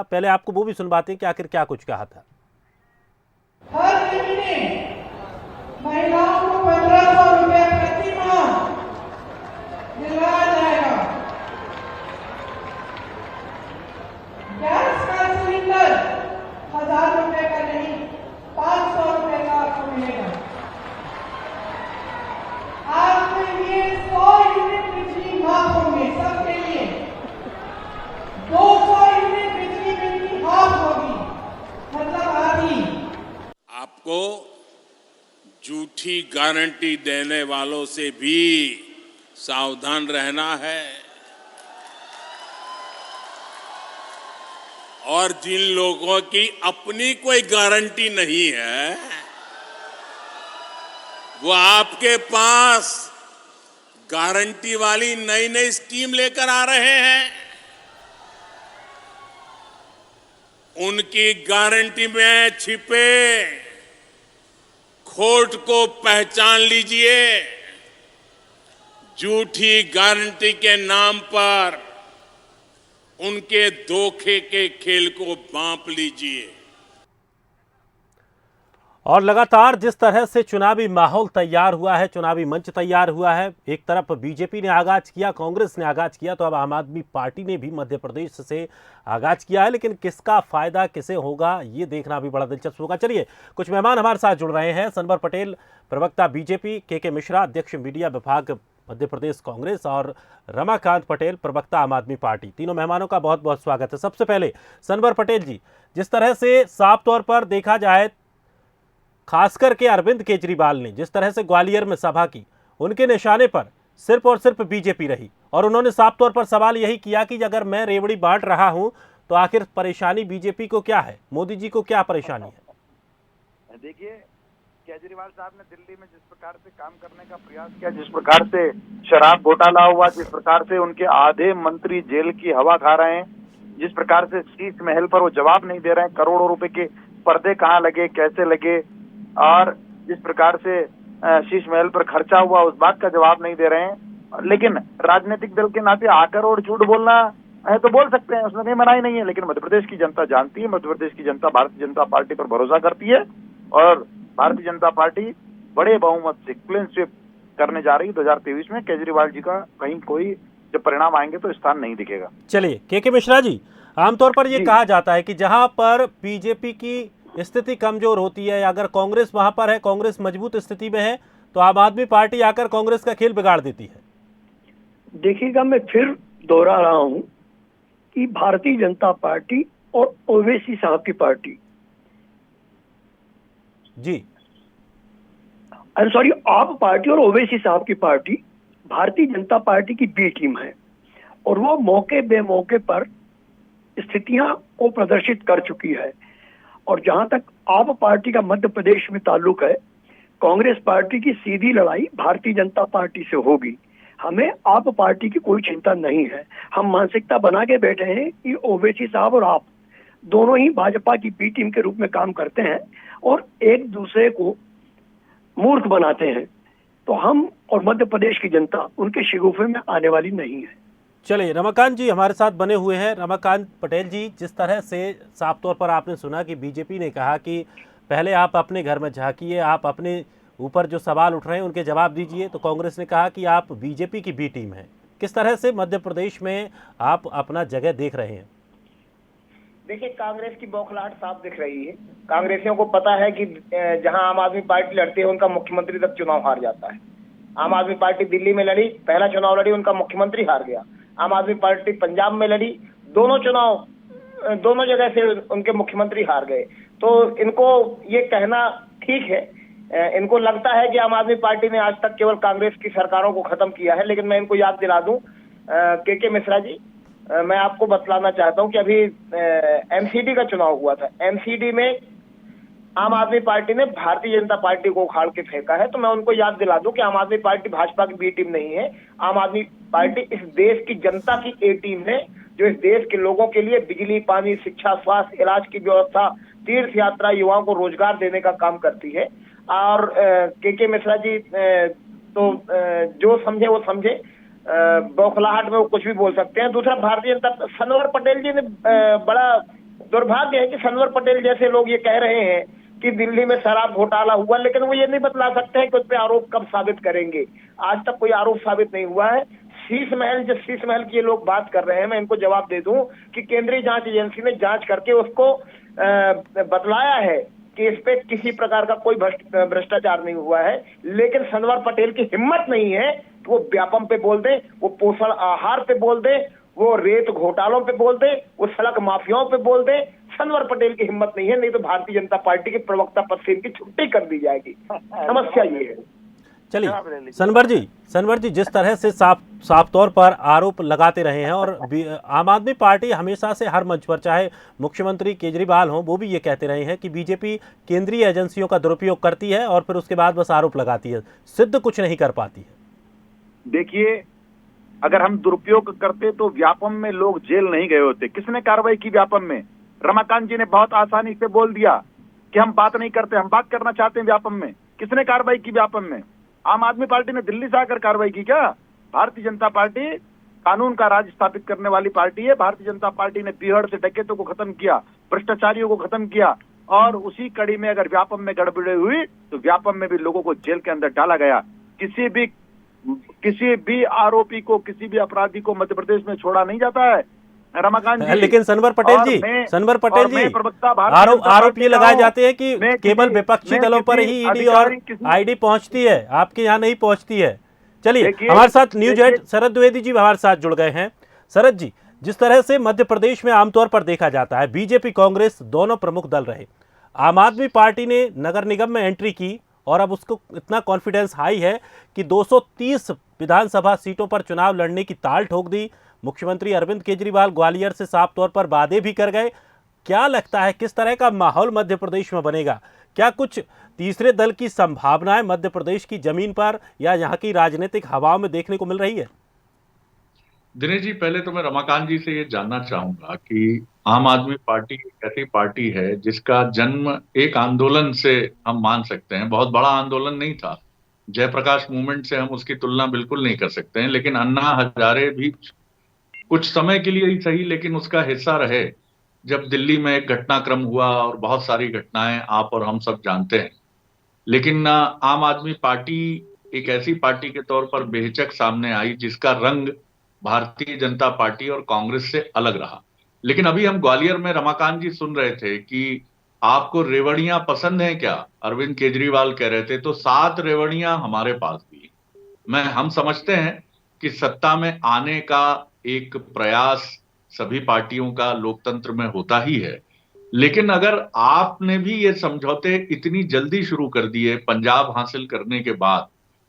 पहले आपको वो भी सुनवाते हैं कि आखिर क्या कुछ कहा था। हर महीने महिलाओं को 1500 रुपए प्रति माह दिलवाया जाएगा। गैस का सिलेंडर 1000 रुपए का नहीं, 500 रुपए का आपको मिलेगा। आपके लिए 100 यूनिट बिजली माफ होंगे, सबके लिए 200 यूनिट बिजली बिल की माफ होगी, मतलब आधी। आपको झूठी गारंटी देने वालों से भी सावधान रहना है और जिन लोगों की अपनी कोई गारंटी नहीं है वो आपके पास गारंटी वाली नई नई स्कीम लेकर आ रहे हैं। उनकी गारंटी में छिपे खोट को पहचान लीजिए। झूठी गारंटी के नाम पर उनके धोखे के खेल को भांप लीजिए। और लगातार जिस तरह से चुनावी माहौल तैयार हुआ है, चुनावी मंच तैयार हुआ है, एक तरफ बीजेपी ने आगाज किया, कांग्रेस ने आगाज किया, तो अब आम आदमी पार्टी ने भी मध्य प्रदेश से आगाज किया है। लेकिन किसका फायदा किसे होगा ये देखना भी बड़ा दिलचस्प होगा। चलिए, कुछ मेहमान हमारे साथ जुड़ रहे हैं। सनवर पटेल, प्रवक्ता बीजेपी, के मिश्रा, अध्यक्ष मीडिया विभाग मध्य प्रदेश कांग्रेस, और रमाकांत पटेल, प्रवक्ता आम आदमी पार्टी। तीनों मेहमानों का बहुत बहुत स्वागत है। सबसे पहले सनवर पटेल जी, जिस तरह से साफ तौर पर देखा जाए, खासकर के अरविंद केजरीवाल ने जिस तरह से ग्वालियर में सभा की, उनके निशाने पर सिर्फ और सिर्फ बीजेपी रही और उन्होंने साफ तौर पर सवाल यही किया कि अगर मैं रेवड़ी बांट रहा हूं तो आखिर परेशानी बीजेपी को क्या है, मोदी जी को क्या परेशानी है? देखिए, केजरीवाल साहब ने दिल्ली में जिस प्रकार से काम करने का प्रयास किया, जिस प्रकार से शराब घोटाला हुआ, जिस प्रकार से उनके आधे मंत्री जेल की हवा खा रहे हैं, जिस प्रकार से शीश महल पर वो जवाब नहीं दे रहे हैं, करोड़ों रुपए के पर्दे कहाँ लगे, कैसे लगे, और जिस प्रकार से शीश महल पर खर्चा हुआ उस बात का जवाब नहीं दे रहे हैं। लेकिन राजनीतिक दल के नाते आकर और झूठ बोलना है तो बोल सकते हैं, उसमें कोई मनाही नहीं है। लेकिन मध्य प्रदेश की जनता जानती है, मध्य प्रदेश की जनता भारतीय जनता पार्टी पर भरोसा करती है और भारतीय जनता पार्टी बड़े बहुमत से क्लीन स्वीप करने जा रही है 2023 में। केजरीवाल जी का कहीं कोई जब परिणाम आएंगे तो स्थान नहीं दिखेगा। चलिए, के मिश्रा जी, आमतौर पर यह कहा जाता है कि जहां पर बीजेपी की स्थिति कमजोर होती है, अगर कांग्रेस वहां पर है, कांग्रेस मजबूत स्थिति में है, तो आम आदमी पार्टी आकर कांग्रेस का खेल बिगाड़ देती है। देखिएगा, मैं फिर दोहरा रहा हूं कि भारतीय जनता पार्टी और ओवैसी साहब की पार्टी, जी सॉरी, आप पार्टी और ओवैसी साहब की पार्टी भारतीय जनता पार्टी की बी टीम है और वो मौके बेमौके पर स्थितियां को प्रदर्शित कर चुकी है। और जहां तक आप पार्टी का मध्य प्रदेश में ताल्लुक है, कांग्रेस पार्टी की सीधी लड़ाई भारतीय जनता पार्टी से होगी। हमें आप पार्टी की कोई चिंता नहीं है। हम मानसिकता बना के बैठे हैं कि ओवैसी साहब और आप दोनों ही भाजपा की बी टीम के रूप में काम करते हैं और एक दूसरे को मूर्ख बनाते हैं, तो हम और मध्य प्रदेश की जनता उनके शिगुफे में आने वाली नहीं है। चलिए, रमाकांत जी हमारे साथ बने हुए हैं। रमाकांत पटेल जी, जिस तरह से साफ तौर पर आपने सुना कि बीजेपी ने कहा कि पहले आप अपने घर में झांकिए, आप अपने ऊपर जो सवाल उठ रहे हैं उनके जवाब दीजिए, तो कांग्रेस ने कहा कि आप बीजेपी की बी टीम है। किस तरह से मध्य प्रदेश में आप अपना जगह देख रहे हैं? देखिए, कांग्रेस की बौखलाहट साफ दिख रही है। कांग्रेसियों को पता है कि जहां आम आदमी पार्टी लड़ती है उनका मुख्यमंत्री तक चुनाव हार जाता है। आम आदमी पार्टी दिल्ली में लड़ी, पहला चुनाव लड़ी, उनका मुख्यमंत्री हार गया। आम आदमी पार्टी पंजाब में लड़ी, दोनों चुनाव दोनों जगह से उनके मुख्यमंत्री हार गए। तो इनको ये कहना ठीक है, इनको लगता है कि आम आदमी पार्टी ने आज तक केवल कांग्रेस की सरकारों को खत्म किया है। लेकिन मैं इनको याद दिला दूं, के मिश्रा जी, मैं आपको बतलाना चाहता हूं कि अभी एमसीडी का चुनाव हुआ था। एमसीडी में आम आदमी पार्टी ने भारतीय जनता पार्टी को उखाड़ के फेंका है। तो मैं उनको याद दिला दूं कि आम आदमी पार्टी भाजपा की बी टीम नहीं है। आम आदमी पार्टी इस देश की जनता की ए टीम है, जो इस देश के लोगों के लिए बिजली, पानी, शिक्षा, स्वास्थ्य, इलाज की व्यवस्था, तीर्थ यात्रा, युवाओं को रोजगार देने का काम करती है। और के मिश्रा जी तो जो समझे वो समझे, बौखलाहट में वो कुछ भी बोल सकते हैं। दूसरा, भारतीय जनता, सनवर पटेल जी ने बड़ा दुर्भाग्य है कि सनवर पटेल जैसे लोग ये कह रहे हैं कि दिल्ली में शराब घोटाला हुआ, लेकिन वो ये नहीं बतला सकते हैं कि उस पर आरोप कब साबित करेंगे। आज तक कोई आरोप साबित नहीं हुआ है। शीश महल, जिस शीश महल की ये लोग बात कर रहे हैं, मैं इनको जवाब दे दूं कि केंद्रीय जांच एजेंसी ने जांच करके उसको बतलाया है कि इस पे किसी प्रकार का कोई भ्रष्टाचार नहीं हुआ है। लेकिन सनवर पटेल की हिम्मत नहीं है कि वो व्यापम पे बोल दे, वो पोषण आहार पे बोल दे, वो रेत घोटालों पे बोल दे, वो सड़क माफियाओं पे बोल दे। सनवर पटेल की हिम्मत नहीं है, नहीं तो भारतीय जनता पार्टी के प्रवक्ता पद से इनकी छुट्टी कर दी जाएगी। समस्या ये है। चलिए सनवर जी, जिस तरह से साफ तौर पर आरोप लगाते रहे हैं और आम आदमी पार्टी हमेशा से हर मंच पर, चाहे मुख्यमंत्री केजरीवाल हों, वो भी ये कहते रहे हैं कि बीजेपी केंद्रीय एजेंसियों का दुरुपयोग करती है और फिर उसके बाद बस आरोप लगाती है, सिद्ध कुछ नहीं कर पाती है। देखिए, अगर हम दुरुपयोग करते तो व्यापम में लोग जेल नहीं गए होते। किसने कार्रवाई की व्यापम में? रमाकांत जी ने बहुत आसानी से बोल दिया कि हम बात नहीं करते, हम बात करना चाहते हैं व्यापम में। किसने कार्रवाई की व्यापम में? आम आदमी पार्टी ने दिल्ली से आकर कार्रवाई की क्या? भारतीय जनता पार्टी कानून का राज स्थापित करने वाली पार्टी है। भारतीय जनता पार्टी ने पीहड़ से डकैतों को खत्म किया, भ्रष्टाचारियों को खत्म किया, और उसी कड़ी में अगर व्यापम में गड़बड़ी हुई तो व्यापम में भी लोगों को जेल के अंदर डाला गया। किसी भी आरोपी को, किसी भी अपराधी को मध्य प्रदेश में छोड़ा नहीं जाता है। रमाकांत जी, लेकिन सनवर पटेल जी, आरोप ये लगाए जाते हैं कि केवल विपक्षी दलों पर ही ईडी और आईडी पहुंचती है, आपके यहाँ नहीं पहुंचती है। चलिए, हमारे साथ न्यूज हेड शरद द्विवेदी जी हमारे साथ जुड़ गए हैं। शरद जी, जिस तरह से मध्य प्रदेश में आमतौर पर देखा जाता है, बीजेपी कांग्रेस दोनों प्रमुख दल रहे। आम आदमी पार्टी ने नगर निगम में एंट्री की और अब उसको इतना कॉन्फिडेंस हाई है कि 230 विधानसभा सीटों पर चुनाव लड़ने की ताल ठोक दी। मुख्यमंत्री अरविंद केजरीवाल ग्वालियर से साफ तौर पर वादे भी कर गए। क्या लगता है किस तरह का माहौल मध्य प्रदेश में बनेगा? क्या कुछ तीसरे दल की संभावनाएं मध्य प्रदेश की जमीन पर या यहाँ की राजनीतिक हवाओं में देखने को मिल रही है? दिनेश जी, पहले तो मैं रमाकांत जी से ये जानना चाहूंगा कि आम आदमी पार्टी एक ऐसी पार्टी है जिसका जन्म एक आंदोलन से हम मान सकते हैं। बहुत बड़ा आंदोलन नहीं था, जयप्रकाश मूवमेंट से हम उसकी तुलना बिल्कुल नहीं कर सकते हैं, लेकिन अन्ना हजारे भी कुछ समय के लिए ही सही लेकिन उसका हिस्सा रहे। जब दिल्ली में एक घटनाक्रम हुआ और बहुत सारी घटनाएं आप और हम सब जानते हैं, लेकिन आम आदमी पार्टी एक ऐसी पार्टी के तौर पर बेहिचक सामने आई जिसका रंग भारतीय जनता पार्टी और कांग्रेस से अलग रहा। लेकिन अभी हम ग्वालियर में रमाकांत जी सुन रहे थे कि आपको रेवड़ियां पसंद हैं क्या, अरविंद केजरीवाल कह रहे थे, तो 7 रेवड़ियां हमारे पास भी। हम समझते हैं कि सत्ता में आने का एक प्रयास सभी पार्टियों का लोकतंत्र में होता ही है, लेकिन अगर आपने भी ये समझौते इतनी जल्दी शुरू कर दिए पंजाब हासिल करने के बाद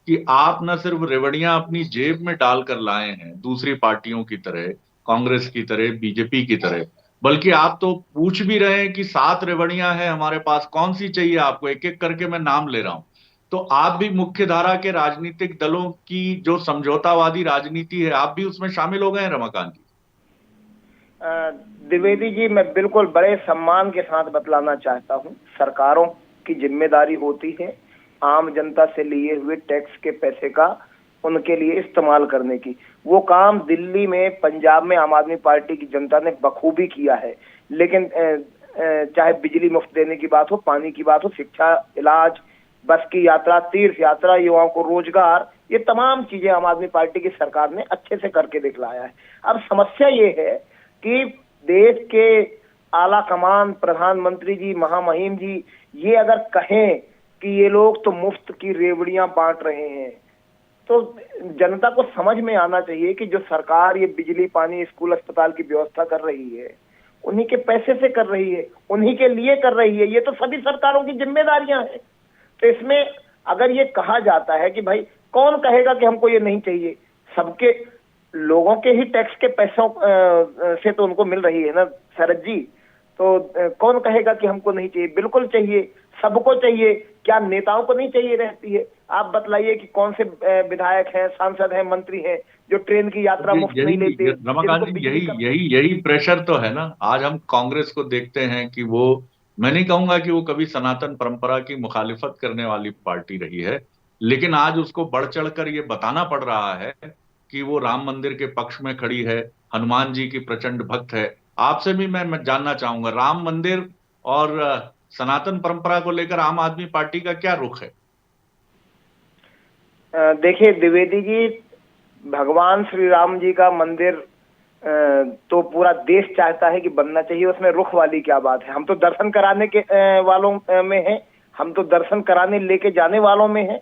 कि आप न सिर्फ रेवड़ियां अपनी जेब में डालकर लाए हैं दूसरी पार्टियों की तरह, कांग्रेस की तरह, बीजेपी की तरह, बल्कि आप तो पूछ भी रहे हैं कि 7 रेवड़ियां हैं हमारे पास, कौन सी चाहिए आपको, एक एक करके मैं नाम ले रहा हूं। तो आप भी मुख्य धारा के राजनीतिक दलों की जो समझौतावादी राजनीति है, आप भी उसमें शामिल हो गए हैं रमाकांत जी? द्विवेदी जी, मैं बिल्कुल बड़े सम्मान के साथ बतलाना चाहता हूं, सरकारों की जिम्मेदारी होती है आम जनता से लिए हुए टैक्स के पैसे का उनके लिए इस्तेमाल करने की। वो काम दिल्ली में, पंजाब में आम आदमी पार्टी की जनता ने बखूबी किया है। लेकिन चाहे बिजली मुफ्त देने की बात हो, पानी की बात हो, शिक्षा, इलाज, बस की यात्रा, तीर्थ यात्रा, युवाओं को रोजगार, ये तमाम चीजें आम आदमी पार्टी की सरकार ने अच्छे से करके दिखलाया है। अब समस्या ये है कि देश के आला कमान, प्रधानमंत्री जी, महामहिम जी, ये अगर कहें कि ये लोग तो मुफ्त की रेवड़ियां बांट रहे हैं, तो जनता को समझ में आना चाहिए कि जो सरकार ये बिजली, पानी, स्कूल, अस्पताल की व्यवस्था कर रही है, उन्हीं के पैसे से कर रही है, उन्हीं के लिए कर रही है। ये तो सभी सरकारों की जिम्मेदारियां हैं। तो इसमें अगर ये कहा जाता है कि भाई कौन कहेगा कि हमको ये नहीं चाहिए, सबके लोगों के ही टैक्स के पैसों से तो उनको मिल रही है ना शरद जी, तो कौन कहेगा कि हमको नहीं चाहिए? बिल्कुल चाहिए, सबको चाहिए। क्या नेताओं को नहीं चाहिए रहती है? आप बतलाइए कि कौन से विधायक हैं, सांसद हैं, मंत्री हैं जो ट्रेन की यात्रा मुफ्त नहीं लेते? रमाकांत जी, यही प्रेशर तो है ना। आज हम कांग्रेस को देखते हैं कि वो, मैं नहीं कहूंगा कि वो कभी सनातन परंपरा की मुखालिफत करने वाली पार्टी रही है, लेकिन आज उसको बढ़ चढ़कर ये बताना पड़ रहा है कि वो राम मंदिर के पक्ष में खड़ी है, हनुमान जी की प्रचंड भक्त है, आपसे भी मैं जानना चाहूंगा, राम मंदिर और सनातन परंपरा को लेकर आम आदमी पार्टी का क्या रुख है? देखिए द्विवेदी जी, भगवान श्री राम जी का मंदिर तो पूरा देश चाहता है कि बनना चाहिए, उसमें रुख वाली क्या बात है। हम तो दर्शन कराने के वालों में हैं, हम तो दर्शन कराने लेके जाने वालों में हैं,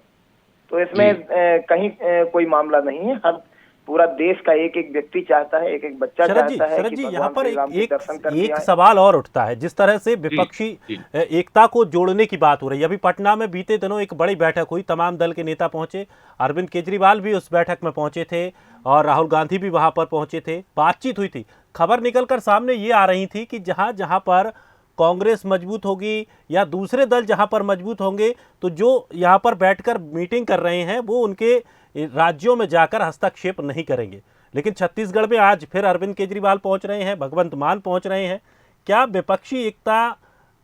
तो इसमें कहीं कोई मामला नहीं है। हर पूरा देश का एक एक व्यक्ति चाहता है, एक एक बच्चा चाहता है शरद कि जी, यहाँ भगवान पर श्री राम के दर्शन करके एक आए। सवाल और उठता है। जिस तरह से विपक्षी जी। एकता को जोड़ने की बात हो रही है, अभी पटना में बीते दिनों एक बड़ी बैठक हुई, तमाम दल के नेता पहुंचे, अरविंद केजरीवाल भी उस बैठक में पहुंचे थे और राहुल गांधी भी वहां पर पहुंचे थे, बातचीत हुई थी। खबर निकलकर सामने ये आ रही थी कि जहां जहां पर कांग्रेस मजबूत होगी या दूसरे दल जहां पर मजबूत होंगे, तो जो यहाँ पर बैठकर मीटिंग कर रहे हैं वो उनके राज्यों में जाकर हस्तक्षेप नहीं करेंगे। लेकिन छत्तीसगढ़ में आज फिर अरविंद केजरीवाल पहुंच रहे हैं, भगवंत मान पहुंच रहे हैं। क्या विपक्षी एकता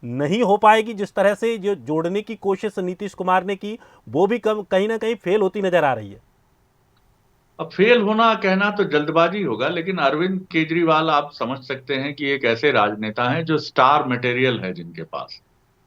नहीं हो पाएगी? जिस तरह से जो जोड़ने की कोशिश नीतीश कुमार ने की, वो भी कहीं ना कहीं फेल होती नजर आ रही है। अब फेल होना कहना तो जल्दबाजी होगा, लेकिन अरविंद केजरीवाल आप समझ सकते हैं कि एक ऐसे राजनेता हैं जो स्टार मटेरियल है जिनके पास।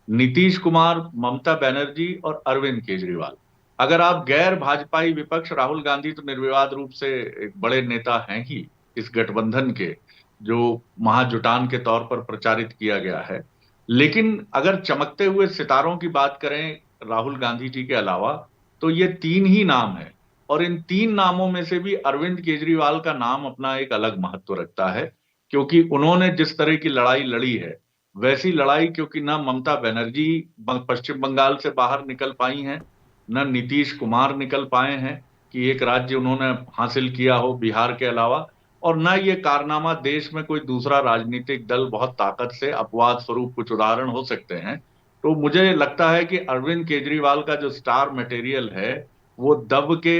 नीतीश कुमार, ममता बनर्जी और अरविंद केजरीवाल, अगर आप गैर भाजपाई विपक्ष, राहुल गांधी तो निर्विवाद रूप से एक बड़े नेता हैं ही इस गठबंधन के, जो महाजुटान के तौर पर प्रचारित किया गया है। लेकिन अगर चमकते हुए सितारों की बात करें राहुल गांधी जी के अलावा, तो ये तीन ही नाम है, और इन तीन नामों में से भी अरविंद केजरीवाल का नाम अपना एक अलग महत्व रखता है, क्योंकि उन्होंने जिस तरह की लड़ाई लड़ी है, वैसी लड़ाई क्योंकि ना ममता बनर्जी पश्चिम बंगाल से बाहर निकल पाई हैं, न नीतीश कुमार निकल पाए हैं कि एक राज्य उन्होंने हासिल किया हो बिहार के अलावा, और न ये कारनामा देश में कोई दूसरा राजनीतिक दल बहुत ताकत से, अपवाद स्वरूप कुछ उदाहरण हो सकते हैं। तो मुझे लगता है कि अरविंद केजरीवाल का जो स्टार मटेरियल है, वो दब के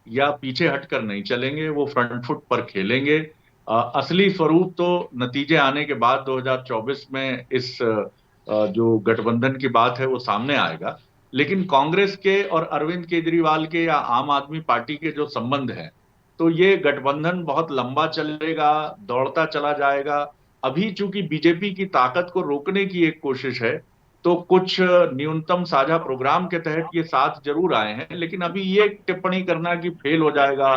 या पीछे हटकर नहीं चलेंगे, वो फ्रंट फुट पर खेलेंगे। असली स्वरूप तो नतीजे आने के बाद 2024 में इस जो गठबंधन की बात है वो सामने आएगा। लेकिन कांग्रेस के और अरविंद केजरीवाल के या आम आदमी पार्टी के जो संबंध हैं, तो ये गठबंधन बहुत लंबा चलेगा, दौड़ता चला जाएगा। अभी चूंकि बीजेपी की ताकत को रोकने की एक कोशिश है, तो कुछ न्यूनतम साझा प्रोग्राम के तहत ये साथ जरूर आए हैं, लेकिन अभी ये टिप्पणी करना कि फेल हो जाएगा,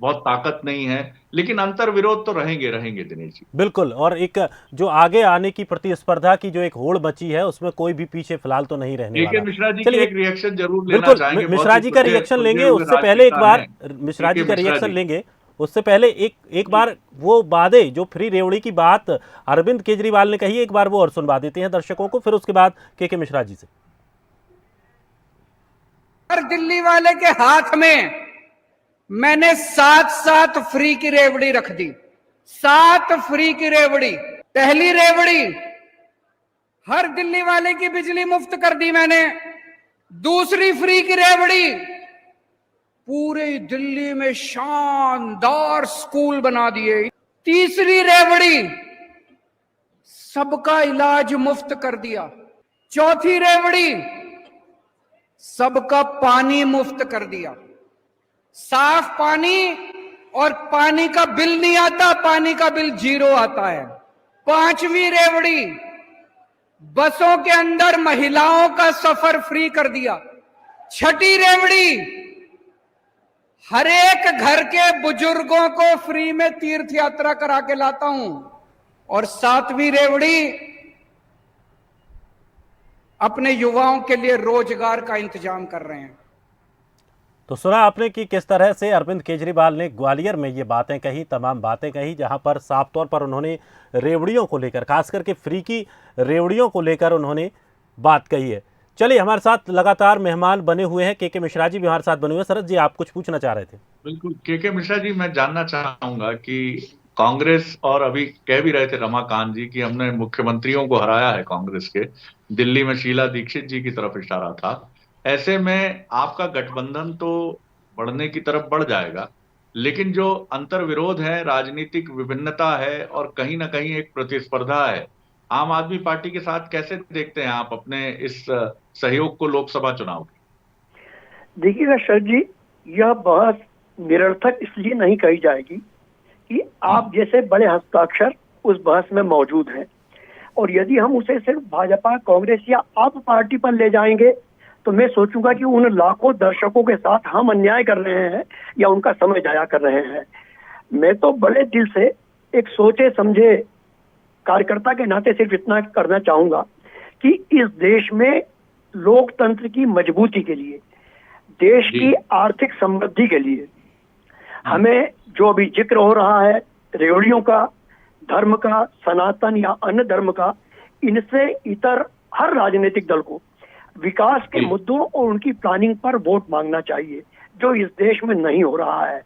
बहुत ताकत नहीं है, लेकिन अंतर विरोध तो रहेंगे दिनेश जी। बिल्कुल, और एक जो आगे आने की प्रतिस्पर्धा की जो एक होड़ बची है, उसमें कोई भी पीछे फिलहाल तो नहीं रहने वाला। मिश्रा जी चलिए, एक रिएक्शन जरूर लेना बिल्कुल चाहेंगे। मिश्रा जी का रिएक्शन लेंगे, उससे पहले एक बार मिश्रा जी का रिएक्शन लेंगे, उससे पहले एक बार वो बातें जो फ्री रेवड़ी की बात अरविंद केजरीवाल ने कही, एक बार वो और सुनवा देते हैं दर्शकों को, फिर उसके बाद के मिश्रा जी से। हर दिल्ली वाले के हाथ में मैंने 7 फ्री की रेवड़ी रख दी। 7 फ्री की रेवड़ी। पहली रेवड़ी, हर दिल्ली वाले की बिजली मुफ्त कर दी मैंने। दूसरी फ्री की रेवड़ी, पूरे दिल्ली में शानदार स्कूल बना दिए। तीसरी रेवड़ी, सबका इलाज मुफ्त कर दिया। चौथी रेवड़ी, सबका पानी मुफ्त कर दिया। साफ पानी, और पानी का बिल नहीं आता, पानी का बिल 0 आता है। पांचवी रेवड़ी, बसों के अंदर महिलाओं का सफर फ्री कर दिया। छठी रेवड़ी, हर एक घर के बुजुर्गों को फ्री में तीर्थ यात्रा करा के लाता हूं। और 7वीं रेवड़ी, अपने युवाओं के लिए रोजगार का इंतजाम कर रहे हैं। तो सुना आपने कि किस तरह से अरविंद केजरीवाल ने ग्वालियर में ये बातें कही, तमाम बातें कही, जहां पर साफ तौर पर उन्होंने रेवड़ियों को लेकर, खास करके फ्री की रेवड़ियों को लेकर उन्होंने बात कही है। चलिए, हमारे साथ लगातार मेहमान बने हुए हैं, के मिश्रा जी भी हमारे साथ बने हुए हैं। शरद जी, आप कुछ पूछना चाह रहे थे। बिल्कुल, के मिश्रा जी, मैं जानना चाहूंगा कि कांग्रेस, और अभी कह भी रहे थे रमाकांत जी कि हमने मुख्यमंत्रियों को हराया है कांग्रेस के, दिल्ली में शीला दीक्षित जी की तरफ इशारा था। ऐसे में आपका गठबंधन तो बढ़ने की तरफ बढ़ जाएगा, लेकिन जो अंतर विरोध है, राजनीतिक विभिन्नता है, और कहीं ना कहीं एक प्रतिस्पर्धा है, आम आदमी पार्टी के साथ कैसे देखते हैं आप अपने इस सहयोग को लोकसभा चुनाव के? देखिएगा सर जी, यह बहुत निरर्थक इसलिए नहीं कही जाएगी कि आप जैसे बड़े हस्ताक्षर उस बहस में मौजूद हैं। और यदि हम उसे सिर्फ भाजपा, कांग्रेस या आप पार्टी पर ले जाएंगे तो मैं सोचूंगा कि उन लाखों दर्शकों के साथ हम अन्याय कर रहे हैं या उनका समय जाया कर रहे हैं। मैं तो बड़े दिल से एक सोचे समझे कार्यकर्ता के नाते सिर्फ इतना करना चाहूंगा कि इस देश में लोकतंत्र की मजबूती के लिए, देश की आर्थिक समृद्धि के लिए हमें जो अभी जिक्र हो रहा है रेवड़ियों का, धर्म का, सनातन या अन्य धर्म का, इनसे इतर हर राजनीतिक दल को विकास के मुद्दों और उनकी प्लानिंग पर वोट मांगना चाहिए, जो इस देश में नहीं हो रहा है।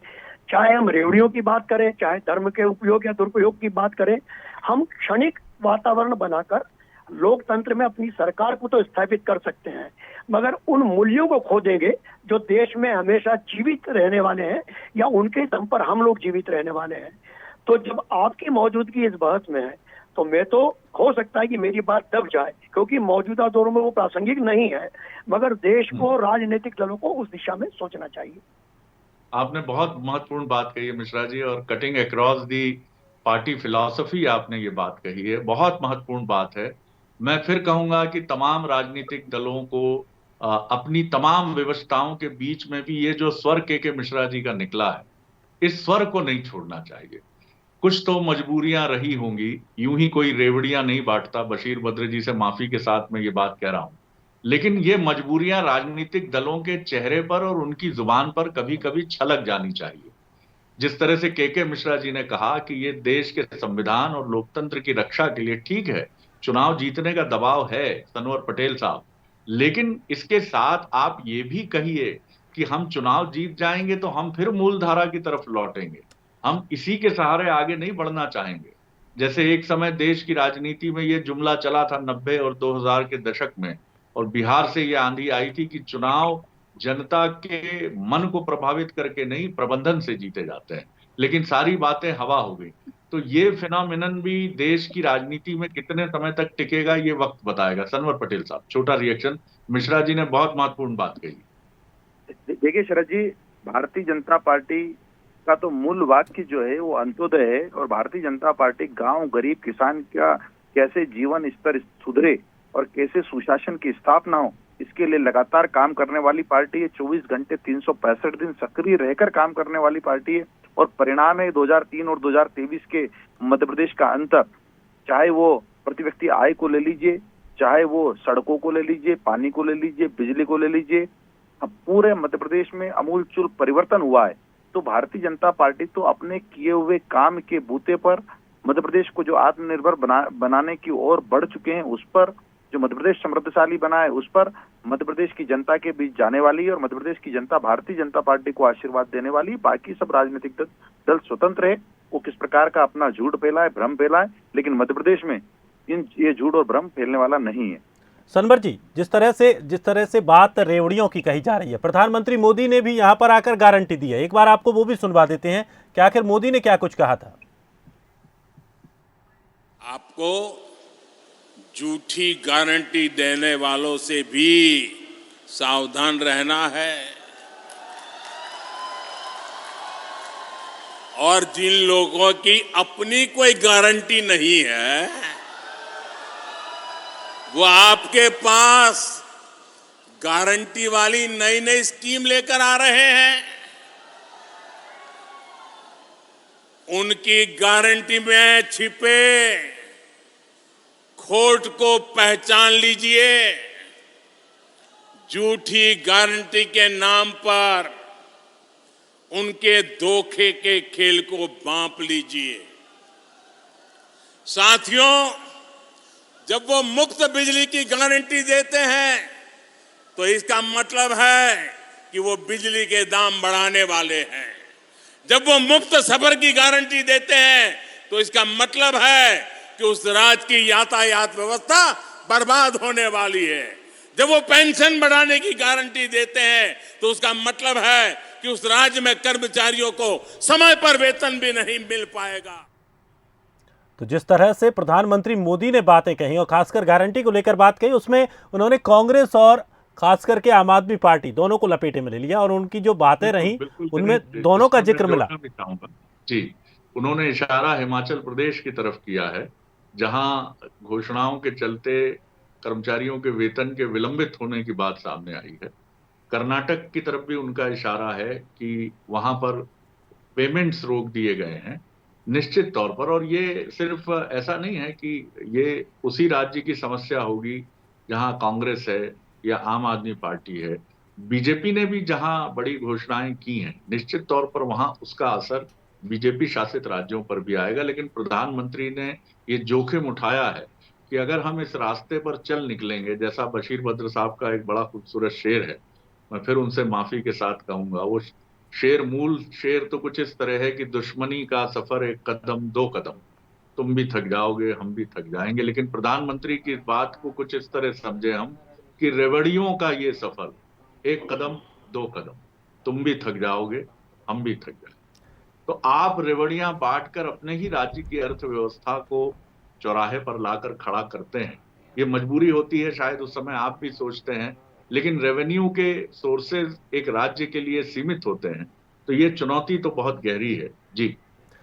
चाहे हम रेवड़ियों की बात करें, चाहे धर्म के उपयोग या दुरुपयोग की बात करें, हम क्षणिक वातावरण बनाकर लोकतंत्र में अपनी सरकार को तो स्थापित कर सकते हैं, मगर उन मूल्यों को खो देंगे जो देश में हमेशा जीवित रहने वाले हैं या उनके दम पर हम लोग जीवित रहने वाले हैं। तो जब आपकी मौजूदगी इस बहस में है तो मैं तो हो सकता है कि मेरी बात दब जाए, क्योंकि मौजूदा दौर में वो प्रासंगिक नहीं है, मगर देश को, राजनीतिक दलों को उस दिशा में सोचना चाहिए। आपने बहुत महत्वपूर्ण बात कही है मिश्रा जी, और cutting across the party philosophy आपने ये बात कही है, बहुत महत्वपूर्ण बात है। मैं फिर कहूंगा कि तमाम राजनीतिक दलों को अपनी तमाम व्यवस्थाओं के बीच में भी ये जो स्वर के मिश्रा जी का निकला है, इस स्वर को नहीं छोड़ना चाहिए। कुछ तो मजबूरियां रही होंगी, यूं ही कोई रेवड़ियां नहीं बांटता, बशीर बद्र जी से माफी के साथ मैं ये बात कह रहा हूं, लेकिन ये मजबूरियां राजनीतिक दलों के चेहरे पर और उनकी जुबान पर कभी कभी छलक जानी चाहिए। जिस तरह से के मिश्रा जी ने कहा कि ये देश के संविधान और लोकतंत्र की रक्षा के लिए ठीक है, चुनाव जीतने का दबाव है सनवर पटेल साहब, लेकिन इसके साथ आप ये भी कहिए कि हम चुनाव जीत जाएंगे तो हम फिर मूलधारा की तरफ लौटेंगे, हम इसी के सहारे आगे नहीं बढ़ना चाहेंगे। जैसे एक समय देश की राजनीति में ये जुमला चला था 90 और 2000 के दशक में, और बिहार से ये आंधी आई थी कि चुनाव जनता के मन को प्रभावित करके नहीं, प्रबंधन से जीते जाते हैं, लेकिन सारी बातें हवा हो गई। तो ये फिनोमिनन भी देश की राजनीति में कितने समय तक टिकेगा ये वक्त बताएगा। सनवर पटेल साहब, छोटा रिएक्शन। मिश्रा जी ने बहुत महत्वपूर्ण बात कही। देखिए शरद जी, भारतीय जनता पार्टी का तो मूल वाक्य जो है वो अंत्योदय है, और भारतीय जनता पार्टी गांव, गरीब, किसान का कैसे जीवन स्तर सुधरे और कैसे सुशासन की स्थापना हो, इसके लिए लगातार काम करने वाली पार्टी है। 24 घंटे 365 दिन सक्रिय रहकर काम करने वाली पार्टी है, और परिणाम है 2003 और 2023 के मध्य प्रदेश का अंतर। चाहे वो प्रति व्यक्ति आय को ले लीजिए, चाहे वो सड़कों को ले लीजिए, पानी को ले लीजिए, बिजली को ले लीजिए, अब पूरे मध्य प्रदेश में अमूलचूल परिवर्तन हुआ है। तो भारतीय जनता पार्टी तो अपने किए हुए काम के बूते पर मध्य प्रदेश को जो आत्मनिर्भर बनाने की ओर बढ़ चुके हैं, उस पर, जो मध्य प्रदेश समृद्धशाली बना है उस पर मध्य प्रदेश की जनता के बीच जाने वाली है, और मध्य प्रदेश की जनता भारतीय जनता पार्टी को आशीर्वाद देने वाली। बाकी सब राजनीतिक दल स्वतंत्र है, वो किस प्रकार का अपना झूठ फैलाए, भ्रम फैलाए, लेकिन मध्य प्रदेश में ये झूठ और भ्रम फैलने वाला नहीं है। सनवर जी, जिस तरह से बात रेवड़ियों की कही जा रही है, प्रधानमंत्री मोदी ने भी यहां पर आकर गारंटी दी है। एक बार आपको वो भी सुनवा देते हैं कि आखिर मोदी ने क्या कुछ कहा था। आपको झूठी गारंटी देने वालों से भी सावधान रहना है, और जिन लोगों की अपनी कोई गारंटी नहीं है, वो आपके पास गारंटी वाली नई नई स्कीम लेकर आ रहे हैं। उनकी गारंटी में छिपे खोट को पहचान लीजिए। झूठी गारंटी के नाम पर उनके धोखे के खेल को भांप लीजिए। साथियों, जब वो मुफ्त बिजली की गारंटी देते हैं तो इसका मतलब है कि वो बिजली के दाम बढ़ाने वाले हैं। जब वो मुफ्त सफर की गारंटी देते हैं तो इसका मतलब है कि उस राज्य की यातायात व्यवस्था बर्बाद होने वाली है। जब वो पेंशन बढ़ाने की गारंटी देते हैं तो उसका मतलब है कि उस राज्य में कर्मचारियों को समय पर वेतन भी नहीं मिल पाएगा। तो जिस तरह से प्रधानमंत्री मोदी ने बातें कही और खासकर गारंटी को लेकर बात कही, उसमें उन्होंने कांग्रेस और खास करके आम आदमी पार्टी दोनों को लपेटे में ले लिया, और उनकी जो बातें रही उनमें दोनों का जिक्र मिला। जी, उन्होंने इशारा हिमाचल प्रदेश की तरफ किया है, जहां घोषणाओं के चलते कर्मचारियों के वेतन के विलंबित होने की बात सामने आई है। कर्नाटक की तरफ भी उनका इशारा है कि वहां पर पेमेंट्स रोक दिए गए हैं निश्चित तौर पर। और ये सिर्फ ऐसा नहीं है कि ये उसी राज्य की समस्या होगी जहां कांग्रेस है या आम आदमी पार्टी है। बीजेपी ने भी जहां बड़ी घोषणाएं की हैं, निश्चित तौर पर वहां उसका असर बीजेपी शासित राज्यों पर भी आएगा। लेकिन प्रधानमंत्री ने ये जोखिम उठाया है कि अगर हम इस रास्ते पर चल निकलेंगे, जैसा बशीर बद्र साहब का एक बड़ा खूबसूरत शेर है, मैं फिर उनसे माफी के साथ कहूंगा, वो मूल शेर तो कुछ इस तरह है कि दुश्मनी का सफर एक कदम दो कदम, तुम भी थक जाओगे हम भी थक जाएंगे। लेकिन प्रधानमंत्री की इस बात को कुछ इस तरह समझे हम कि रेवड़ियों का ये सफर एक कदम दो कदम, तुम भी थक जाओगे हम भी थक जाएंगे। तो आप रेवड़ियां बांटकर अपने ही राज्य की अर्थव्यवस्था को चौराहे पर लाकर खड़ा करते हैं। ये मजबूरी होती है, शायद उस समय आप भी सोचते हैं, लेकिन रेवेन्यू के सोर्सेज एक राज्य के लिए सीमित होते हैं, तो ये चुनौती तो बहुत गहरी है। जी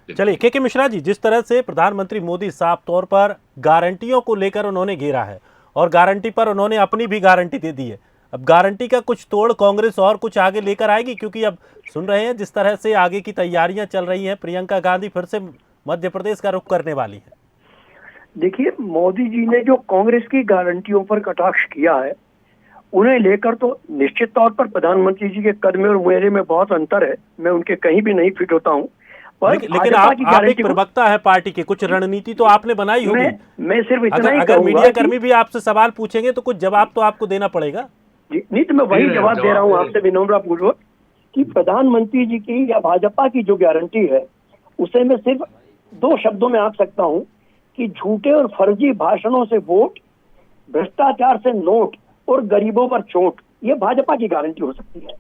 चलिए के मिश्रा जी, जिस तरह से प्रधानमंत्री मोदी साफ तौर पर गारंटियों को लेकर उन्होंने घेरा है और गारंटी पर उन्होंने अपनी भी गारंटी दे दी है, अब गारंटी का कुछ तोड़ कांग्रेस और कुछ आगे लेकर आएगी? क्योंकि अब सुन रहे हैं जिस तरह से आगे की तैयारियां चल रही हैं, प्रियंका गांधी फिर से मध्य प्रदेश का रुख करने वाली है। देखिए, मोदी जी ने जो कांग्रेस की गारंटियों पर कटाक्ष किया है, उन्हें लेकर तो निश्चित तौर पर प्रधानमंत्री जी के कद में और मेरे में बहुत अंतर है। मैं उनके कहीं भी नहीं फिट होता हूँ। लेकिन आप एक प्रवक्ता है पार्टी के, कुछ रणनीति तो आपने बनाई होगी। मैं सिर्फ इतना ही अगर मीडिया कर्मी भी आपसे सवाल पूछेंगे तो कुछ जवाब तो आपको देना पड़ेगा। जी नहीं, तो मैं वही जवाब दे रहा हूँ आपसे विनम्रपूर्वक कि प्रधानमंत्री जी की या भाजपा की जो गारंटी है, उसे मैं सिर्फ दो शब्दों में आंक सकता हूँ कि झूठे और फर्जी भाषणों से वोट, भ्रष्टाचार से नोट और गरीबों पर चोट, ये भाजपा की गारंटी हो सकती है।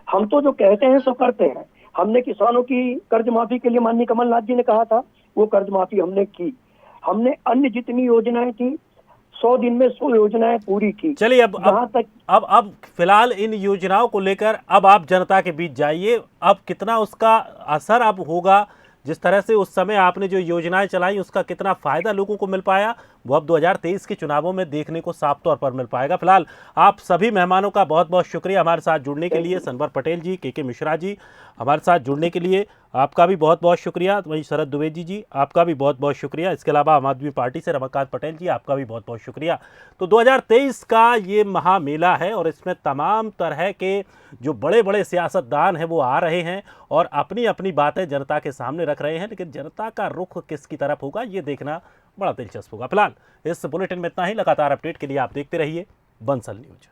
हम तो जो कहते हैं सो करते हैं। हमने किसानों की कर्ज माफी के लिए माननीय कमलनाथ जी ने कहा था, वो कर्ज माफी हमने की। हमने अन्य जितनी योजनाएं थी 100 दिन में 100 योजनाएं पूरी की। चलिए अब फिलहाल इन योजनाओं को लेकर अब आप जनता के बीच जाइए, अब कितना उसका असर अब होगा, जिस तरह से उस समय आपने जो योजनाएं चलाई उसका कितना फायदा लोगों को मिल पाया, वो अब 2023 के चुनावों में देखने को साफ तौर पर मिल पाएगा। फिलहाल आप सभी मेहमानों का बहुत बहुत शुक्रिया हमारे साथ जुड़ने के लिए। सनवर पटेल जी, के मिश्रा जी, हमारे साथ जुड़ने के लिए आपका भी बहुत बहुत शुक्रिया। वहीं शरद द्विवेदी जी, आपका भी बहुत बहुत शुक्रिया। इसके अलावा आम आदमी पार्टी से रमाकांत पटेल जी, आपका भी बहुत बहुत शुक्रिया। तो 2023 का ये महामेला है और इसमें तमाम तरह के जो बड़े बड़े सियासतदान हैं वो आ रहे हैं और अपनी अपनी बातें जनता के सामने रख रहे हैं, लेकिन जनता का रुख किसकी तरफ होगा ये देखना बड़ा दिलचस्प होगा। फिलहाल इस बुलेटिन में इतना ही। लगातार अपडेट के लिए आप देखते रहिए बंसल न्यूज।